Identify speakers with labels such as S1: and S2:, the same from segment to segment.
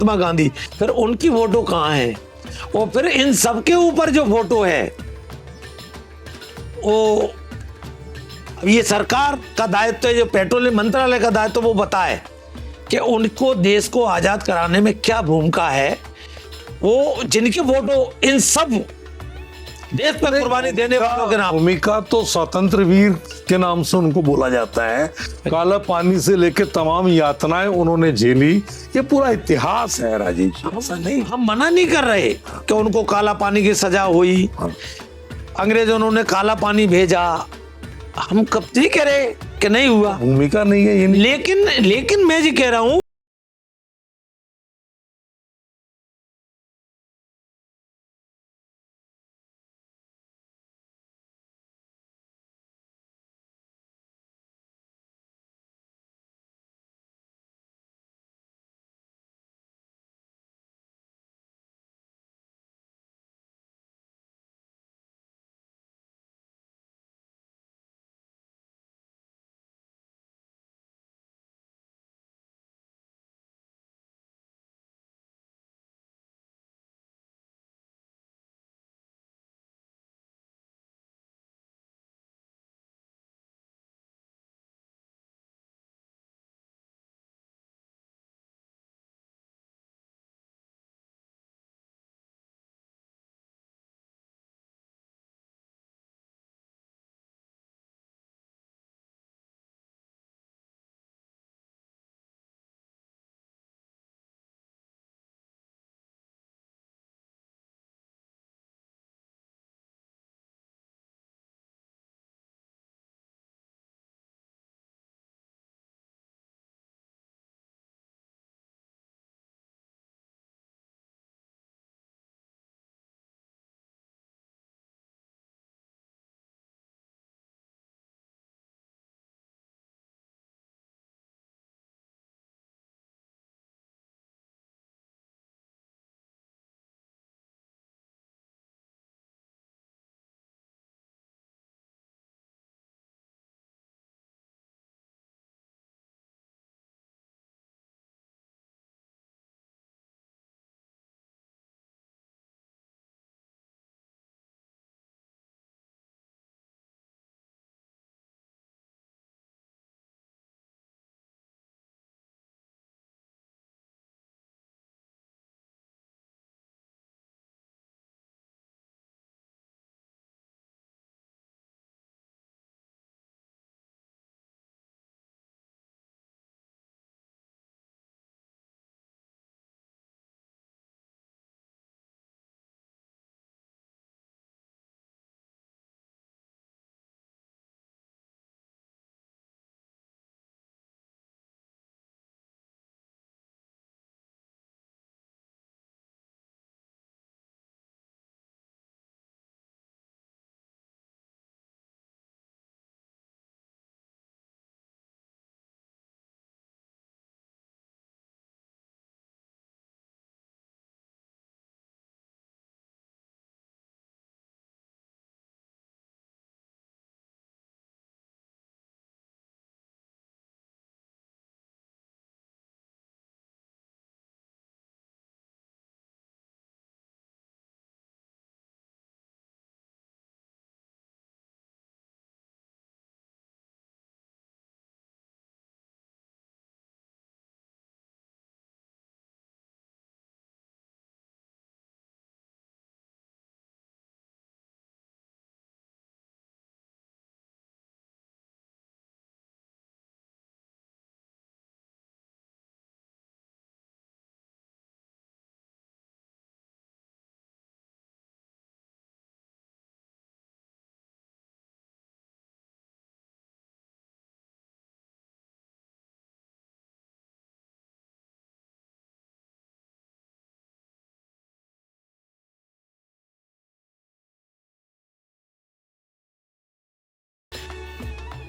S1: महात्मा गांधी, फिर उनकी फोटो कहाँ है? और फिर इन सबके ऊपर जो फोटो है वो ये सरकार का दायित्व है, जो पेट्रोलियम मंत्रालय का दायित्व, वो बताए कि उनको देश को आजाद कराने में क्या भूमिका है। वो जिनकी फोटो इन सब देश पर कुर्बानी देने वालों के नाम,
S2: भूमिका तो स्वतंत्र वीर के नाम से उनको बोला जाता है। काला पानी से लेकर तमाम यातनाएं उन्होंने झेली, ये पूरा इतिहास है राजीव जी। ऐसा नहीं,
S1: हम मना नहीं कर रहे कि उनको काला पानी की सजा हुई, अंग्रेजों ने काला पानी भेजा, हम कब नहीं कह रहे कि नहीं हुआ,
S2: भूमिका नहीं है ये नहीं।
S1: लेकिन मैं जी कह रहा हूं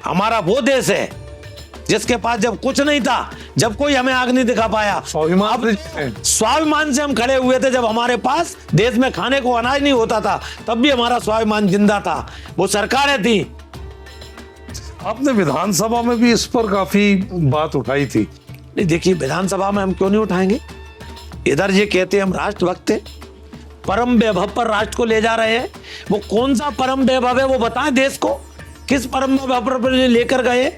S1: हमारा वो देश है जिसके पास जब कुछ नहीं था, जब कोई हमें आग नहीं दिखा पाया, स्वाभिमान से हम खड़े हुए थे। जब हमारे पास देश में खाने को अनाज नहीं होता था, तब भी हमारा स्वाभिमान जिंदा था। वो सरकारें थी।
S2: आपने विधानसभा में भी इस पर काफी बात उठाई थी।
S1: नहीं, देखिए, विधानसभा में हम क्यों नहीं उठाएंगे? इधर ये कहते हैं हम राष्ट्रभक्त हैं, परम वैभव पर राष्ट्र को ले जा रहे हैं। वो कौन सा परम वैभव है वो बताएं देश को, किस परम वैभव पर लेकर गए।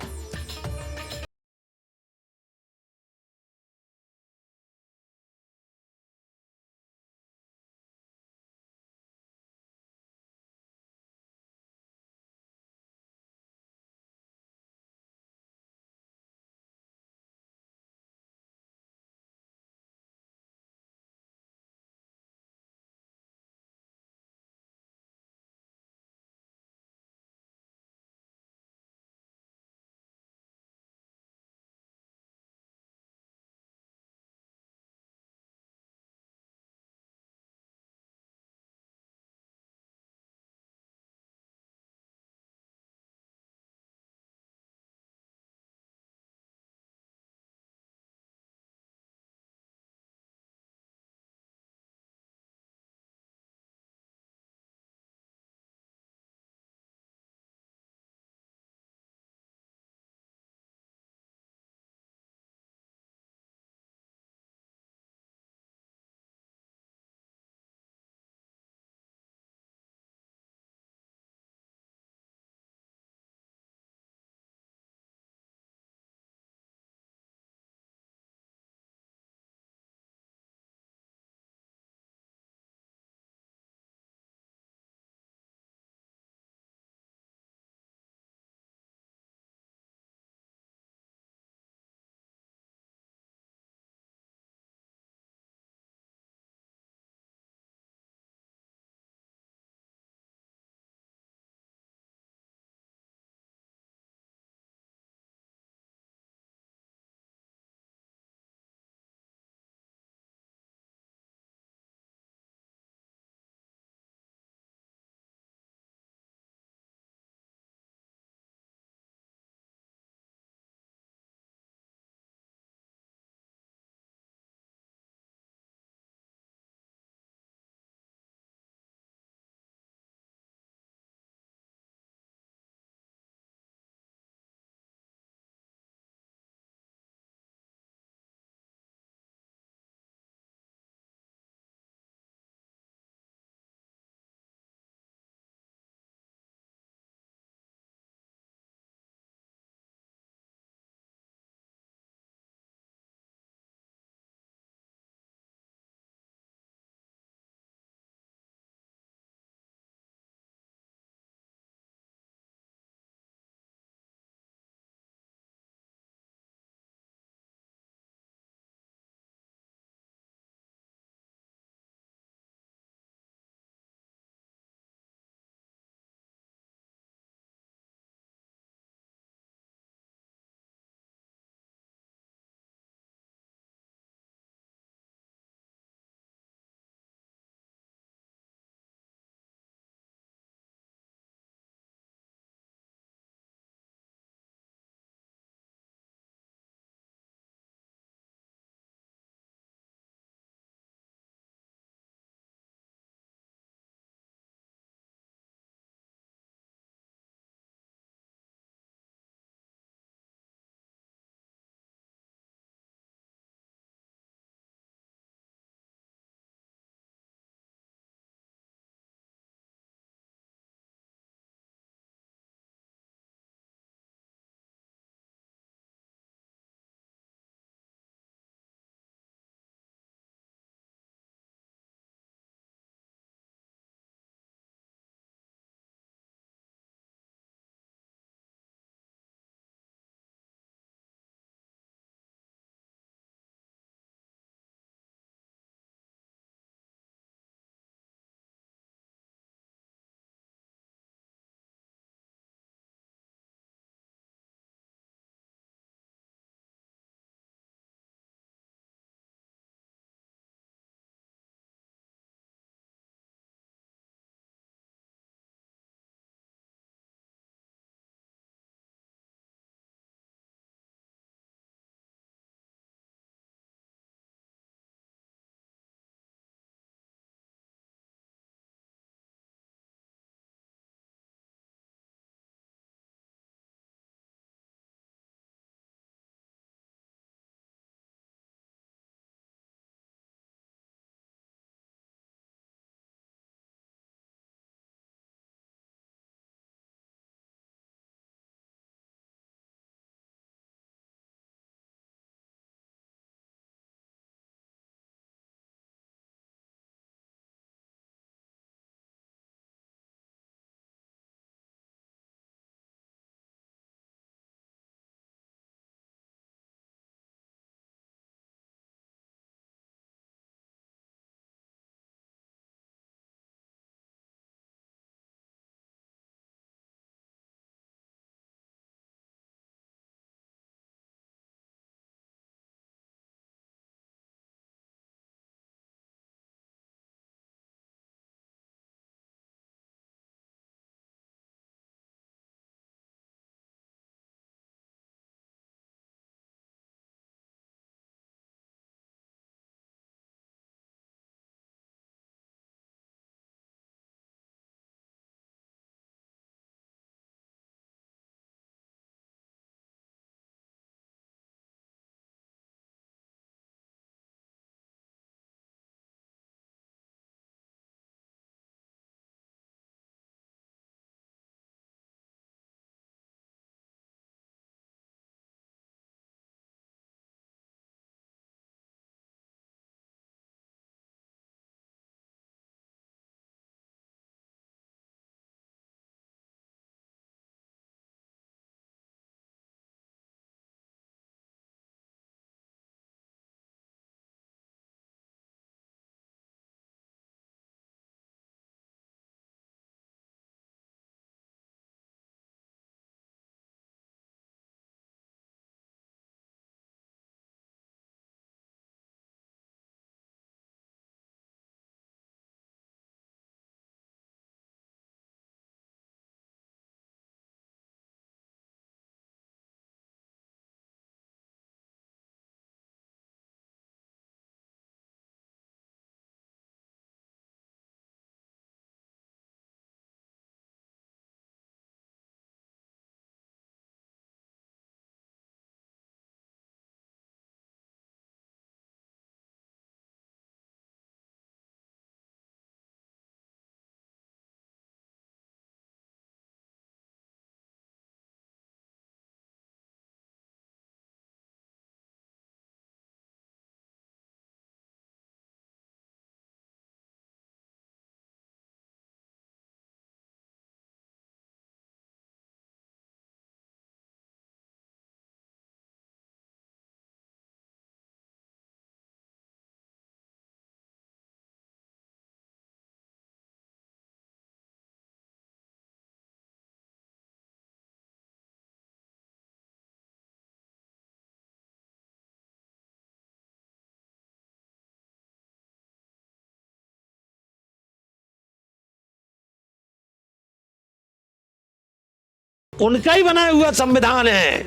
S1: उनका ही बनाया हुआ संविधान है।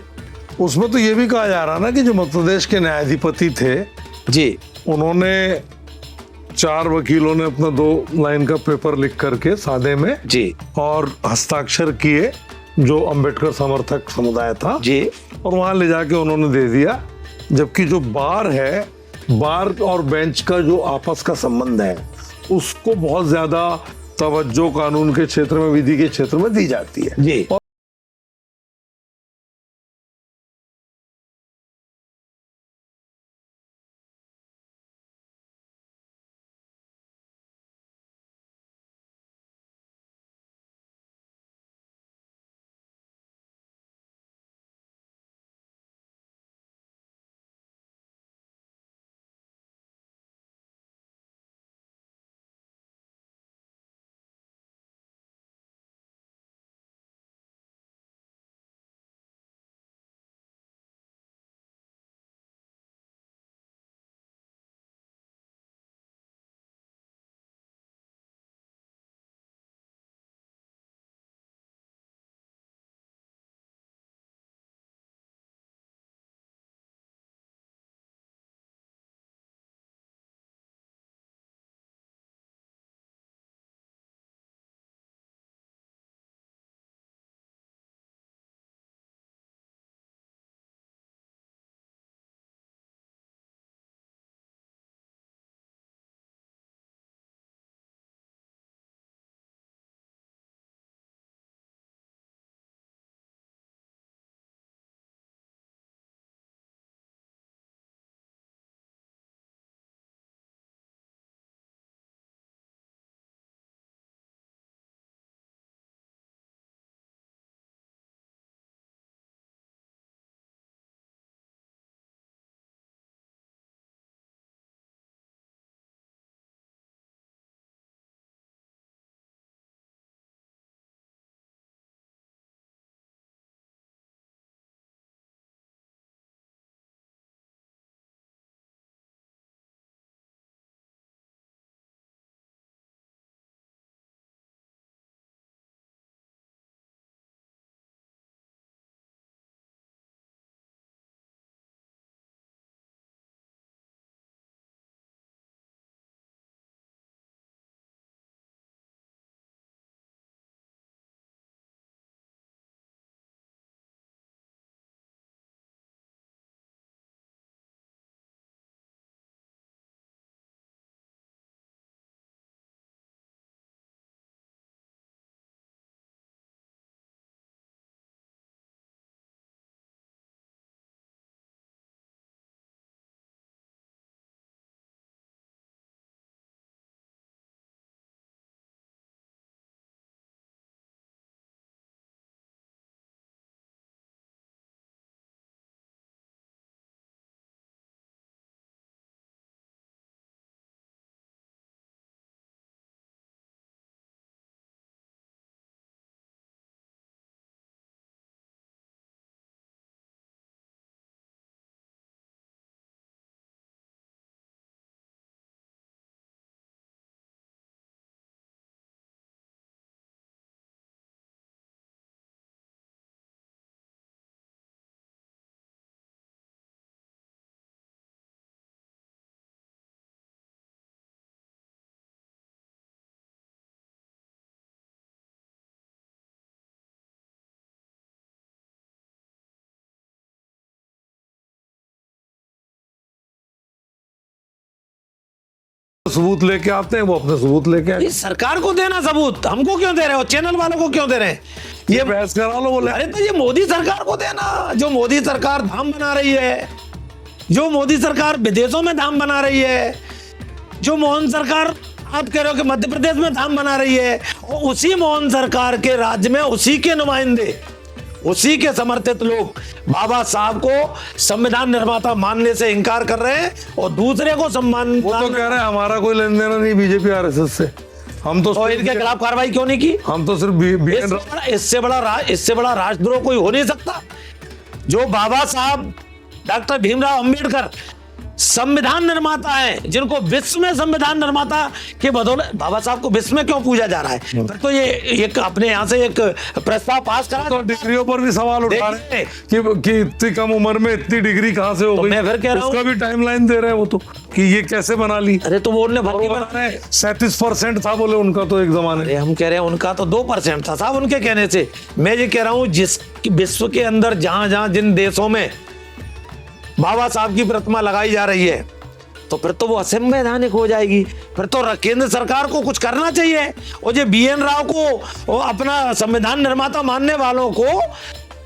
S2: उसमें तो ये भी कहा जा रहा ना कि जो मध्य प्रदेश के न्यायाधिपति थे
S1: जी
S2: उन्होंने 4 वकीलों ने अपना 2 लाइन का पेपर लिख करके सादे में
S1: जी
S2: और हस्ताक्षर किए जो अंबेडकर समर्थक समुदाय था
S1: जी,
S2: और वहां ले जाके उन्होंने दे दिया। जबकि जो बार है, बार और बेंच का जो आपस का संबंध है उसको बहुत ज्यादा तवज्जो कानून के क्षेत्र में, विधि के क्षेत्र में दी जाती है
S1: जी।
S2: सबूत लेके आते हैं, वो अपने सबूत लेके आए।
S1: ये सरकार को देना सबूत, हमको क्यों दे रहे हो? चैनल वालों को क्यों दे रहे हैं?
S2: ये बहस करा लो बोले।
S1: अरे तो ये मोदी सरकार को देना, जो मोदी सरकार धाम बना रही है, जो मोदी सरकार विदेशों में धाम बना रही है, जो मोहन सरकार आप कह रहे हो कि मध्य प्रदेश में धाम बना रही है, और उसी मोहन सरकार के राज्य में उसी के नुमाइंदे, उसी के समर्थित लोग बाबा साहब को संविधान निर्माता मानने से इनकार कर रहे हैं और दूसरे को सम्मान।
S2: वो तो कह रहे हैं हमारा कोई लेन देना नहीं बीजेपी आरएसएस से, हम तो
S1: इनके खिलाफ कार्रवाई क्यों नहीं की?
S2: हम तो सिर्फ
S1: इससे बड़ा राष्ट्रद्रोह कोई हो नहीं सकता। जो बाबा साहब डॉक्टर भीमराव अंबेडकर संविधान निर्माता है, जिनको विश्व में संविधान निर्माता के बदौलत बाबा साहब को विश्व में क्यों पूजा जा रहा है? फिर तो ये एक अपने यहाँ से एक प्रस्ताव पास करा।
S2: तो डिग्रियों पर भी सवाल उठा रहे हैं कि इतनी कम उम्र में इतनी डिग्री कहाँ से हो
S1: तो
S2: गई?
S1: मैं फिर कह रहा हूँ,
S2: उसका भी टाइमलाइन दे रहे हैं वो तो, कि ये कैसे बना ली।
S1: अरे तो वो उन्होंने भर्ती बना रहे
S2: 37% था बोले उनका तो एक जमाने।
S1: अरे हम कह रहे हैं उनका तो 2% था साहब, उनके कहने से। मैं ये कह रहा हूँ जिस विश्व के अंदर जहां जहां जिन देशों में बाबा साहब की प्रतिमा लगाई जा रही है, तो फिर तो वो असंवैधानिक हो जाएगी। फिर तो केंद्र सरकार को कुछ करना चाहिए। और ये BN राव को अपना संविधान निर्माता मानने वालों को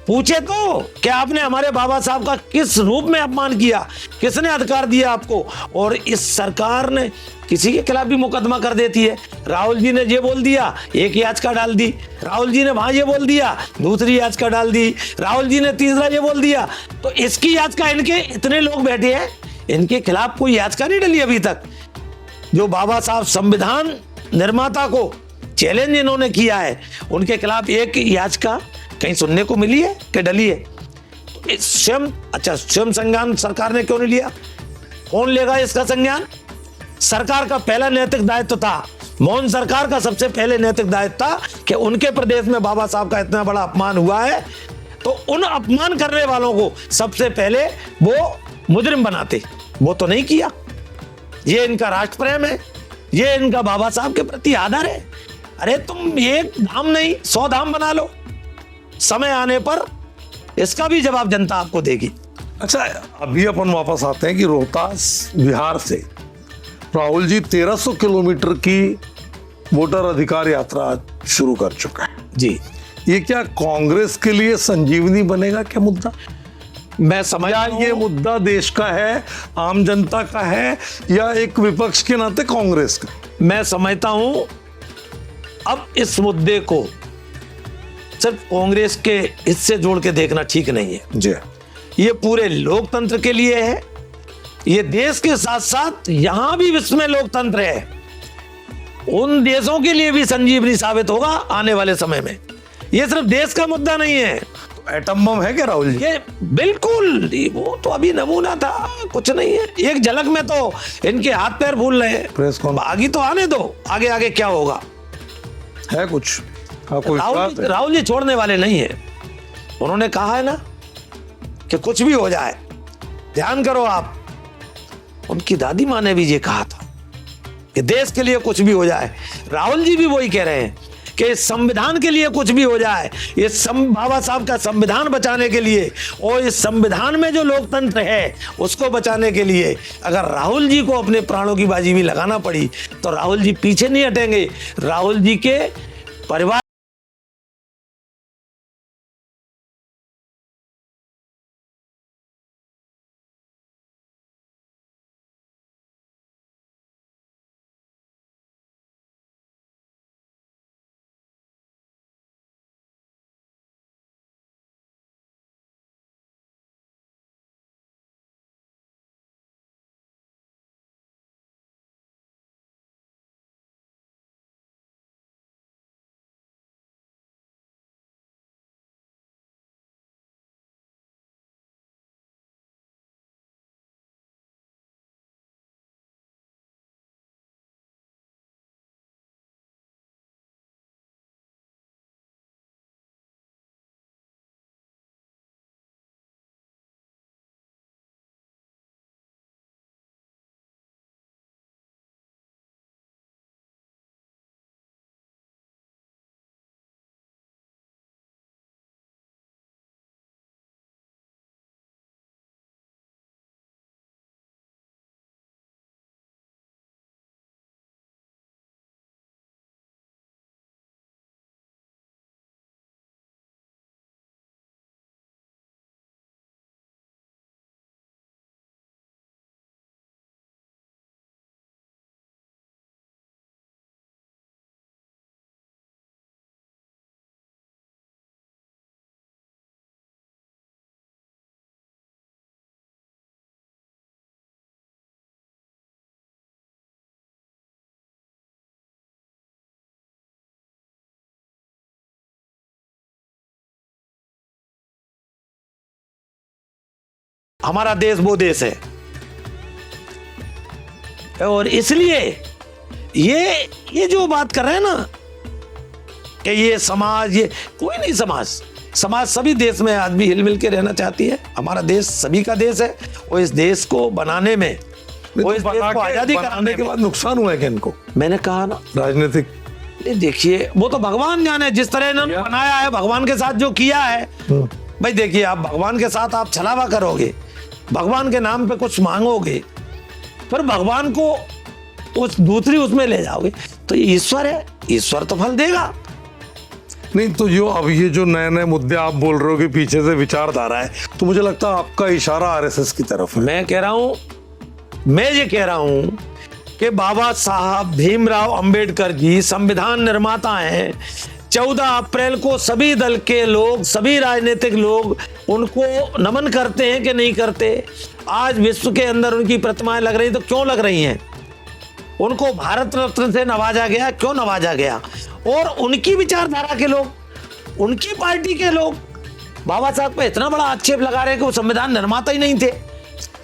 S1: पूछे तो, क्या आपने हमारे बाबा साहब का किस रूप में अपमान किया, किसने अधिकार दिया आपको? और इस सरकार ने किसी के खिलाफ भी मुकदमा कर देती है। राहुल जी ने ये बोल दिया, एक याचिका डाल दी, राहुल जी ने वहां ये बोल दिया, दूसरी याचिका डाल दी, राहुल जी ने तीसरा ये बोल दिया। तो इसकी याचिका, इनके इतने लोग बैठे हैं, इनके खिलाफ कोई याचिका नहीं डली अभी तक। जो बाबा साहब संविधान निर्माता को चैलेंज इन्होंने किया है, उनके खिलाफ एक याचिका कहीं सुनने को मिली है कि डली है? स्वयं संज्ञान सरकार ने क्यों नहीं लिया? कौन लेगा इसका संज्ञान? सरकार का पहला नैतिक दायित्व था, मोहन सरकार का सबसे पहले नैतिक दायित्व था कि उनके प्रदेश में बाबा साहब का इतना बड़ा अपमान हुआ है, तो उन अपमान करने वालों को सबसे पहले वो मुजरिम बनाते। वो तो नहीं किया। ये इनका राष्ट्र प्रेम है, ये इनका बाबा साहब के प्रति आदर है। अरे तुम एक धाम नहीं 100 धाम बना लो, समय आने पर इसका भी जवाब जनता आपको देगी।
S2: अच्छा, अभी अपन वापस आते हैं कि रोहतास बिहार से राहुल जी 1300 किलोमीटर की वोटर अधिकार यात्रा शुरू कर चुका है
S1: जी।
S2: ये क्या कांग्रेस के लिए संजीवनी बनेगा क्या मुद्दा?
S1: मैं समझता हूं,
S2: ये मुद्दा देश का है, आम जनता का है, या एक विपक्ष के नाते कांग्रेस का?
S1: मैं समझता हूं अब इस मुद्दे को सिर्फ कांग्रेस के हिस्से जोड़ के देखना ठीक नहीं है
S2: जी।
S1: ये पूरे लोकतंत्र के लिए है, ये देश के साथ साथ यहां भी विश्व में लोकतंत्र है, उन देशों के लिए भी संजीवनी साबित होगा आने वाले समय में। ये सिर्फ देश का मुद्दा नहीं है।
S2: तो एटम बम है क्या राहुल जी?
S1: ये बिल्कुल, वो तो अभी नमूना था, कुछ नहीं है। एक झलक में तो इनके हाथ पैर भूल रहे हैं।
S2: प्रेस कॉन्फ्रेंस
S1: आगे तो आने दो, आगे आगे क्या होगा
S2: है कुछ? आपको विश्वास है?
S1: राहुल जी छोड़ने वाले नहीं है। उन्होंने कहा है ना कि कुछ भी हो जाए, ध्यान करो आप, उनकी दादी माँ ने भी ये कहा था कि देश के लिए कुछ भी हो जाए। राहुल जी भी वही कह रहे हैं कि इस संविधान के लिए कुछ भी हो जाए, ये बाबा साहब का संविधान बचाने के लिए और इस संविधान में जो लोकतंत्र है उसको बचाने के लिए अगर राहुल जी को अपने प्राणों की बाजी भी लगाना पड़ी तो राहुल जी पीछे नहीं हटेंगे। राहुल जी के परिवार हमारा देश वो देश है और इसलिए ये जो बात कर रहे हैं ना कि ये समाज, ये कोई नहीं समाज सभी देश में आदमी हिल मिल के रहना चाहती है। हमारा देश सभी का देश है, और इस देश को बनाने में, वो इस देश को आजादी कराने
S2: के बाद नुकसान हुआ है क्या इनको?
S1: मैंने कहा ना,
S2: राजनीतिक,
S1: देखिए वो तो भगवान जाने, जिस तरह इन्होंने बनाया है, भगवान के साथ जो किया है। भाई देखिए, आप भगवान के साथ आप छलावा करोगे, भगवान के नाम पे कुछ मांगोगे, फिर भगवान को उस दूसरी उसमें ले जाओगे, तो ये ईश्वर है, ईश्वर तो फल देगा।
S2: नहीं तो जो अब ये जो नए नए मुद्दे आप बोल रहे हो कि पीछे से विचारधारा है, तो मुझे लगता है आपका इशारा आरएसएस की तरफ है।
S1: मैं ये कह रहा हूं कि बाबा साहब भीमराव अंबेडकर जी संविधान निर्माता हैं। 14 अप्रैल को सभी दल के लोग, सभी राजनीतिक लोग उनको नमन करते हैं कि नहीं करते? आज विश्व के अंदर उनकी प्रतिमाएं लग रही, तो क्यों लग रही हैं? उनको भारत रत्न से नवाजा गया, क्यों नवाजा गया? और उनकी विचारधारा के लोग, उनकी पार्टी के लोग बाबा साहब पे इतना बड़ा आक्षेप लगा रहे हैं कि वो संविधान निर्माता ही नहीं थे,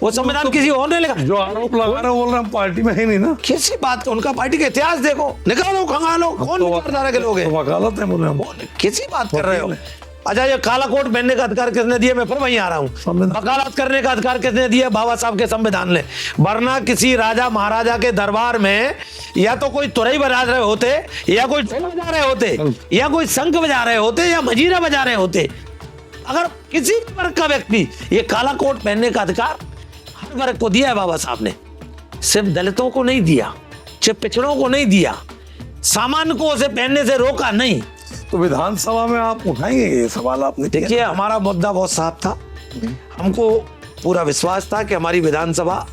S1: वो संविधान किसी और ने लिखा।
S2: जो आरोप लगा रहे बोल रहे हैं पार्टी में है नहीं ना,
S1: किसी बात का, उनका पार्टी का इतिहास देखो, निकालो, खंगालो, कौन विचारधारा के लोग हैं?
S2: वकालत है बोले हम,
S1: किसी बात कर रहे हो? अच्छा, ये काला कोट पहनने का अधिकार किसने दिया? मैं फिर वहीं आ रहा हूँ, वकालत करने का अधिकार किसने दिया? बाबा साहब के संविधान ने। वरना किसी राजा महाराजा के दरबार में या तो कोई तुरई बजा रहे होते, या कोई ढोल बजा रहे होते, या कोई शंख बजा रहे होते, या मजीरा बजा रहे होते। अगर किसी वर्ग का व्यक्ति, ये काला कोट पहनने का अधिकार हर वर्ग को दिया है बाबा साहब ने, सिर्फ दलितों को नहीं दिया, सिर्फ पिछड़ों को नहीं दिया, सामान्य को उसे पहनने से रोका नहीं।
S2: तो विधानसभा में आप उठाएंगे ये सवाल? आपने
S1: देखिए, हमारा मुद्दा बहुत साफ था, हमको पूरा विश्वास था कि हमारी विधानसभा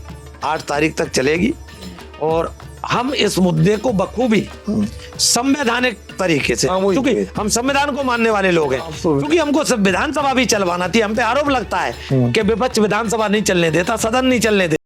S1: 8 तारीख तक चलेगी, और हम इस मुद्दे को बखूबी संवैधानिक तरीके से, क्योंकि हम संविधान को मानने वाले लोग हैं, क्योंकि हमको सब विधानसभा भी चलवाना थी। हम पे आरोप लगता है कि विपक्ष विधानसभा नहीं चलने देता, सदन नहीं चलने देता।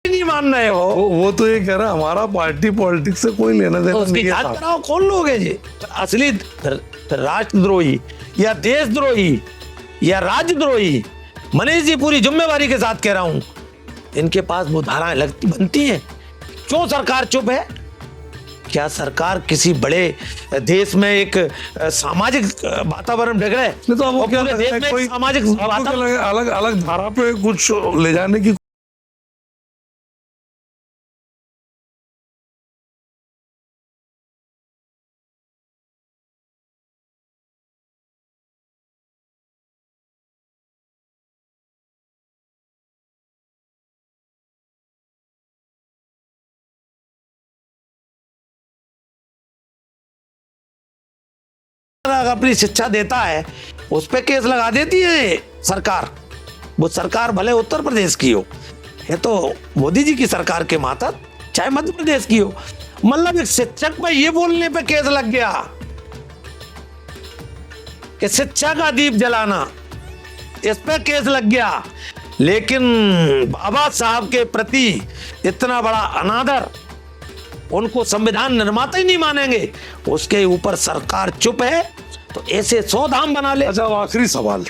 S1: नहीं मान रहे हो,
S2: वो तो ये कह रहा है हमारा पार्टी पॉलिटिक्स से कोई लेना देना
S1: उसकी
S2: नहीं है।
S1: जांच कराओ, कौन लोग हैं जी असली राष्ट्रद्रोही, या देशद्रोही, या राज्यद्रोही? मनीष जी, पूरी जिम्मेवारी के साथ कह रहा हूं, इनके पास वो धाराएं बनती हैं। क्यों सरकार चुप है? क्या सरकार किसी बड़े देश में एक सामाजिक वातावरण बिगड़े?
S2: नहीं तो आपको क्या
S1: देश में
S2: कोई
S1: सामाजिक
S2: अलग अलग धारा पे कुछ ले जाने की
S1: अपनी शिक्षा देता है, उस पे केस लगा देती है सरकार। वो सरकार भले उत्तर प्रदेश की हो, ये तो मोदी जी की सरकार के मातहत, चाहे मध्य प्रदेश की हो। मतलब एक शिक्षक पे ये बोलने पे केस लग गया कि शिक्षा का दीप जलाना, इस पे केस लग गया। लेकिन बाबा साहब के प्रति इतना बड़ा अनादर, उनको संविधान निर्माता ही नहीं मानेंगे, उसके ऊपर सरकार चुप है, तो ऐसे 100 धाम बना ले।
S2: अच्छा, आखिरी सवाल।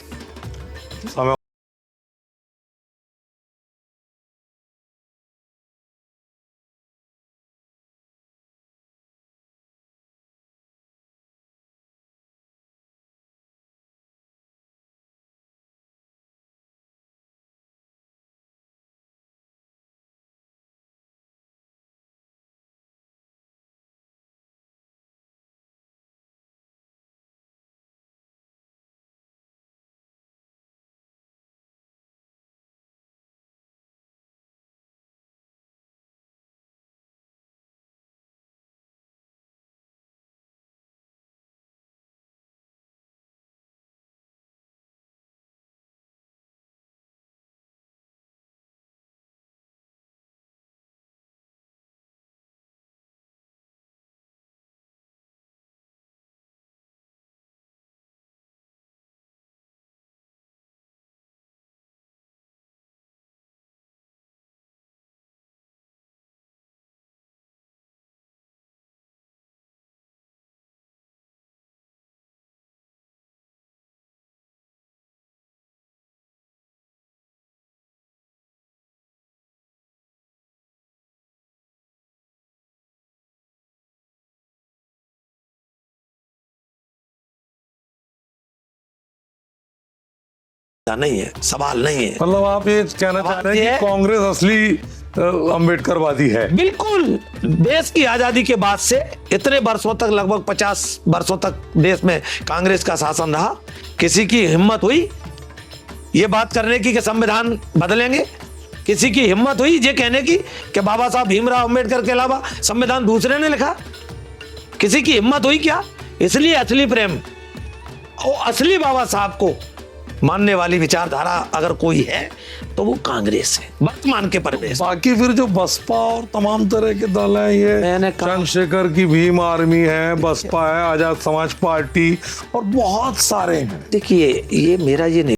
S1: नहीं है, सवाल नहीं है।
S2: मतलब आप ये कहना चाह रहे हैं कि कांग्रेस असली अम्बेडकरवादी है?
S1: बिल्कुल। देश की आजादी के बाद से इतने वर्षों तक, लगभग 50 वर्षों तक देश में कांग्रेस का शासन रहा। किसी की हिम्मत हुई ये बात करने की कि संविधान बदलेंगे? किसी की हिम्मत हुई ये कहने की कि बाबा साहब भीमराव अंबेडकर के अलावा संविधान दूसरे ने लिखा? किसी की हिम्मत हुई क्या? इसलिए असली प्रेम और असली बाबा साहब को मानने वाली विचारधारा अगर कोई है तो वो कांग्रेस है वर्तमान के परिवेश।
S2: बाकी फिर जो बसपा और तमाम तरह के दल हैं, ये चंद्रशेखर की भीम आर्मी है, बसपा है, आजाद समाज पार्टी और बहुत सारे हैं।
S1: देखिए ये मेरा ये नहीं,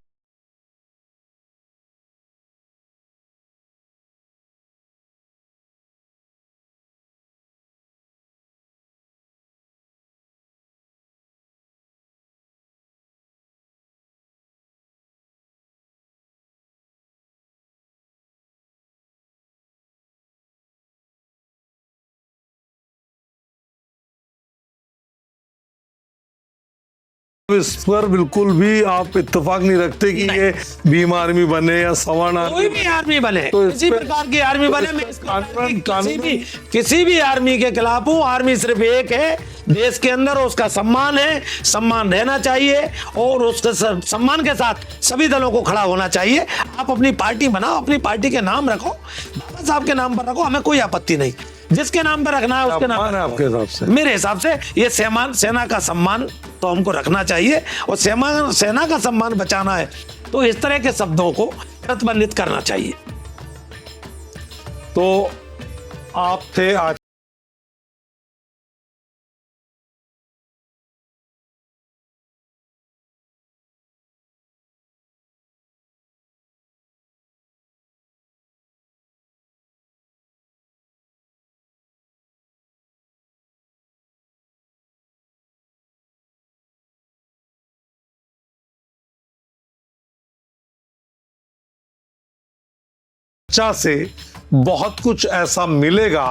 S2: इस पर बिल्कुल भी आप इत्तेफाक नहीं रखते कि ये भीम आर्मी बने या सवर्ण
S1: कोई भी आर्मी बने,
S2: तो
S1: किसी प्रकार की आर्मी बने, मैं किसी भी आर्मी के खिलाफ हूँ। आर्मी सिर्फ एक है देश के अंदर, उसका सम्मान है, सम्मान रहना चाहिए और उसके सम्मान के साथ सभी दलों को खड़ा होना चाहिए। आप अपनी पार्टी बनाओ, अपनी पार्टी के नाम रखो, बाबा साहब के नाम पर रखो, हमें कोई आपत्ति नहीं। जिसके नाम पर रखना है उसके नाम पर।
S2: आपके हिसाब से?
S1: मेरे हिसाब से ये सेना का सम्मान तो हमको रखना चाहिए और सेना का सम्मान बचाना है तो इस तरह के शब्दों को प्रतिबंधित करना चाहिए।
S2: तो आप थे आज चर्चा से बहुत कुछ ऐसा मिलेगा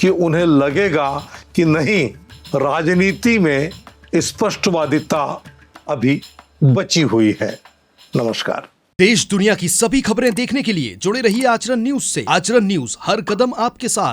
S2: कि उन्हें लगेगा कि नहीं, राजनीति में स्पष्टवादिता अभी बची हुई है। नमस्कार।
S3: देश दुनिया की सभी खबरें देखने के लिए जुड़े रहिए आचरण न्यूज से। आचरण न्यूज, हर कदम आपके साथ।